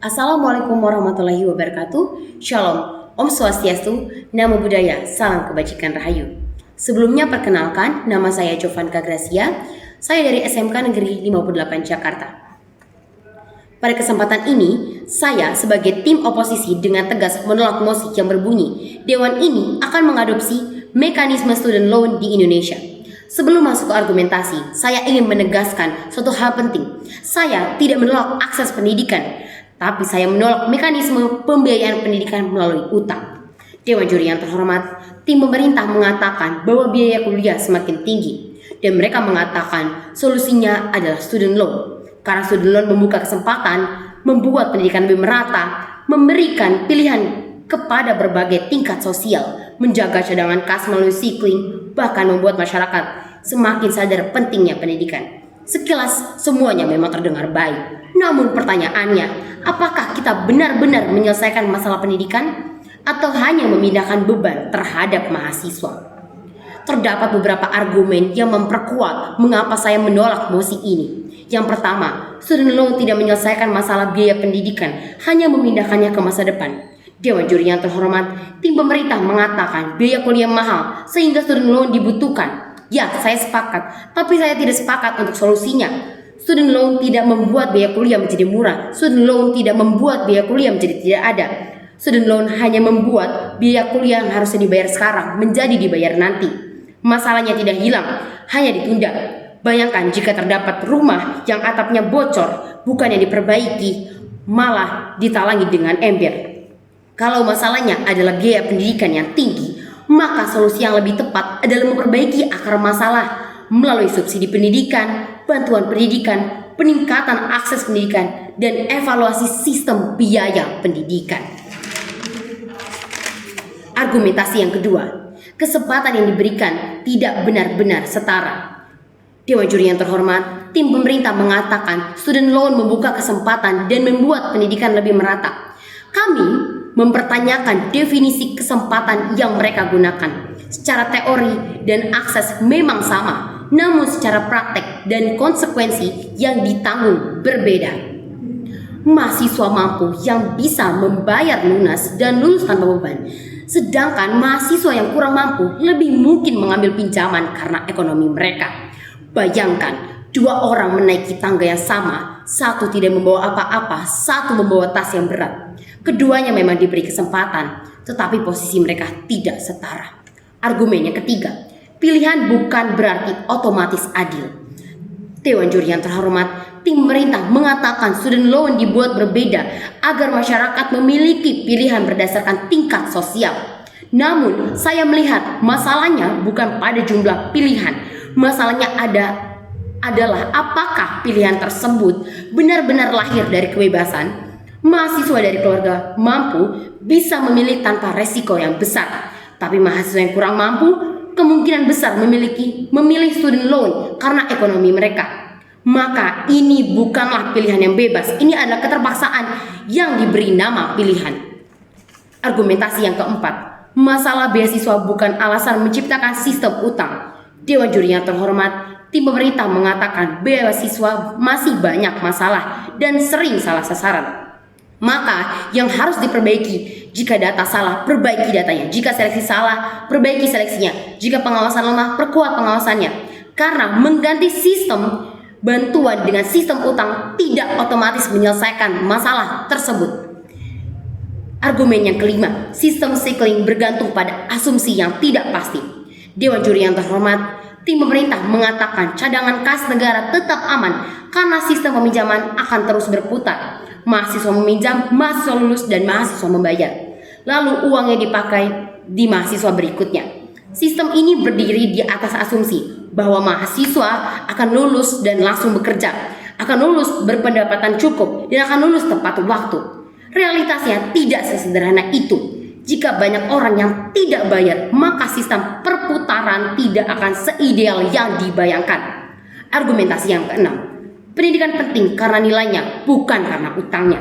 Assalamualaikum warahmatullahi wabarakatuh. Shalom, Om Swastiastu, Namo Buddhaya, Salam Kebajikan Rahayu. Sebelumnya perkenalkan, nama saya Jovanka Gracia. Saya dari SMK Negeri 58 Jakarta. Pada kesempatan ini, saya sebagai tim oposisi dengan tegas menolak mosi yang berbunyi Dewan ini akan mengadopsi mekanisme student loan di Indonesia. Sebelum masuk ke argumentasi, saya ingin menegaskan suatu hal penting. Saya tidak menolak akses pendidikan, tapi saya menolak mekanisme pembiayaan pendidikan melalui utang. Dewan juri yang terhormat, tim pemerintah mengatakan bahwa biaya kuliah semakin tinggi, dan mereka mengatakan solusinya adalah student loan. Karena student loan membuka kesempatan, membuat pendidikan lebih merata, memberikan pilihan kepada berbagai tingkat sosial, menjaga cadangan kas melalui sikling, bahkan membuat masyarakat semakin sadar pentingnya pendidikan. Sekilas semuanya memang terdengar baik. Namun pertanyaannya, apakah kita benar-benar menyelesaikan masalah pendidikan atau hanya memindahkan beban terhadap mahasiswa? Terdapat beberapa argumen yang memperkuat mengapa saya menolak mosi ini. Yang pertama, student loan tidak menyelesaikan masalah biaya pendidikan, hanya memindahkannya ke masa depan. Dewan juri yang terhormat, tim pemerintah mengatakan biaya kuliah mahal sehingga student loan dibutuhkan. Ya, saya sepakat, tapi saya tidak sepakat untuk solusinya. Student loan tidak membuat biaya kuliah menjadi murah. Student loan tidak membuat biaya kuliah menjadi tidak ada. Student loan hanya membuat biaya kuliah yang harusnya dibayar sekarang menjadi dibayar nanti. Masalahnya tidak hilang, hanya ditunda. Bayangkan jika terdapat rumah yang atapnya bocor, bukannya diperbaiki, malah ditalangi dengan ember. Kalau masalahnya adalah biaya pendidikan yang tinggi, maka solusi yang lebih tepat adalah memperbaiki akar masalah melalui subsidi pendidikan, bantuan pendidikan, peningkatan akses pendidikan, dan evaluasi sistem biaya pendidikan. Argumentasi yang kedua, kesempatan yang diberikan tidak benar-benar setara. Dewan juri yang terhormat, tim pemerintah mengatakan student loan membuka kesempatan dan membuat pendidikan lebih merata. Kami mempertanyakan definisi kesempatan yang mereka gunakan. Secara teori dan akses memang sama, namun secara praktek dan konsekuensi yang ditanggung berbeda. Mahasiswa mampu yang bisa membayar lunas dan lulus tanpa beban, sedangkan mahasiswa yang kurang mampu lebih mungkin mengambil pinjaman karena ekonomi mereka. Bayangkan, dua orang menaiki tangga yang sama, satu tidak membawa apa-apa, satu membawa tas yang berat. Keduanya memang diberi kesempatan, tetapi posisi mereka tidak setara. Argumen yang ketiga, pilihan bukan berarti otomatis adil. Dewan juri yang terhormat, tim pemerintah mengatakan student loan dibuat berbeda agar masyarakat memiliki pilihan berdasarkan tingkat sosial. Namun, saya melihat masalahnya bukan pada jumlah pilihan. Masalahnya adalah apakah pilihan tersebut benar-benar lahir dari kebebasan. Mahasiswa dari keluarga mampu bisa memilih tanpa resiko yang besar, tapi mahasiswa yang kurang mampu kemungkinan besar memilih student loan karena ekonomi mereka. Maka ini bukanlah pilihan yang bebas, ini adalah keterpaksaan yang diberi nama pilihan. Argumentasi yang keempat, masalah beasiswa bukan alasan menciptakan sistem utang. Dewan juri yang terhormat, tim pemerintah mengatakan beasiswa masih banyak masalah dan sering salah sasaran. Maka yang harus diperbaiki, jika data salah, perbaiki datanya. Jika seleksi salah, perbaiki seleksinya. Jika pengawasan lemah, perkuat pengawasannya. Karena mengganti sistem bantuan dengan sistem utang tidak otomatis menyelesaikan masalah tersebut. Argumen yang kelima, sistem cycling bergantung pada asumsi yang tidak pasti. Dewan juri yang terhormat, tim pemerintah mengatakan cadangan kas negara tetap aman karena sistem peminjaman akan terus berputar. Mahasiswa meminjam, mahasiswa lulus, dan mahasiswa membayar. Lalu uangnya dipakai di mahasiswa berikutnya. Sistem ini berdiri di atas asumsi bahwa mahasiswa akan lulus dan langsung bekerja, akan lulus berpendapatan cukup, dan akan lulus tepat waktu. Realitasnya tidak sesederhana itu. Jika banyak orang yang tidak bayar, maka sistem perputaran tidak akan seideal yang dibayangkan. Argumentasi yang keenam, pendidikan penting karena nilainya, bukan karena utangnya.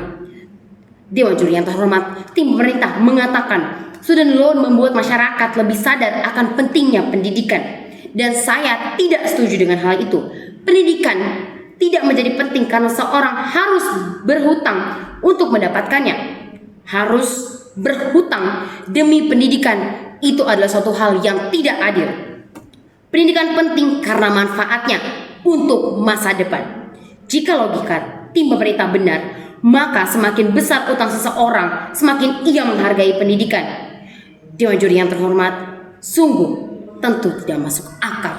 Dewan juri yang terhormat, tim pemerintah mengatakan student loan membuat masyarakat lebih sadar akan pentingnya pendidikan. Dan saya tidak setuju dengan hal itu. Pendidikan tidak menjadi penting karena seorang harus berhutang untuk mendapatkannya. Harus berhutang demi pendidikan itu adalah suatu hal yang tidak adil. Pendidikan penting karena manfaatnya untuk masa depan. Jika logika tim pemerintah benar, maka semakin besar utang seseorang, semakin ia menghargai pendidikan. Dewan juri yang terhormat, sungguh tentu tidak masuk akal.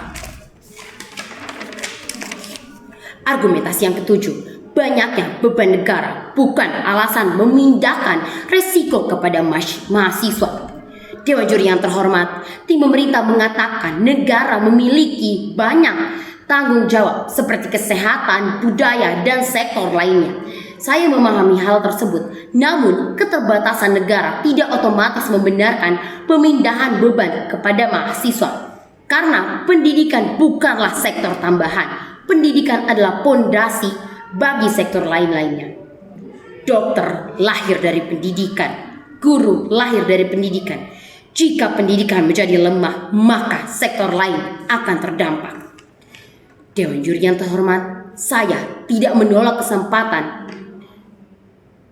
Argumentasi yang ketujuh, banyaknya beban negara bukan alasan memindahkan resiko kepada mahasiswa. Dewan juri yang terhormat, tim pemerintah mengatakan negara memiliki banyak tanggung jawab seperti kesehatan, budaya, dan sektor lainnya. Saya memahami hal tersebut, namun keterbatasan negara tidak otomatis membenarkan pemindahan beban kepada mahasiswa. Karena pendidikan bukanlah sektor tambahan, pendidikan adalah pondasi bagi sektor lain-lainnya. Dokter lahir dari pendidikan, guru lahir dari pendidikan. Jika pendidikan menjadi lemah, maka sektor lain akan terdampak. Dewan juri yang terhormat, saya tidak menolak kesempatan.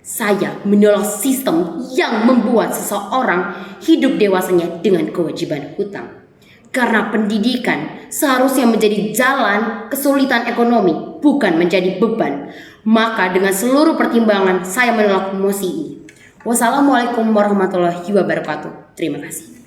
Saya menolak sistem yang membuat seseorang hidup dewasanya dengan kewajiban hutang. Karena pendidikan seharusnya menjadi jalan kesulitan ekonomi, bukan menjadi beban. Maka dengan seluruh pertimbangan saya menolak mosi ini. Wassalamualaikum warahmatullahi wabarakatuh. Terima kasih.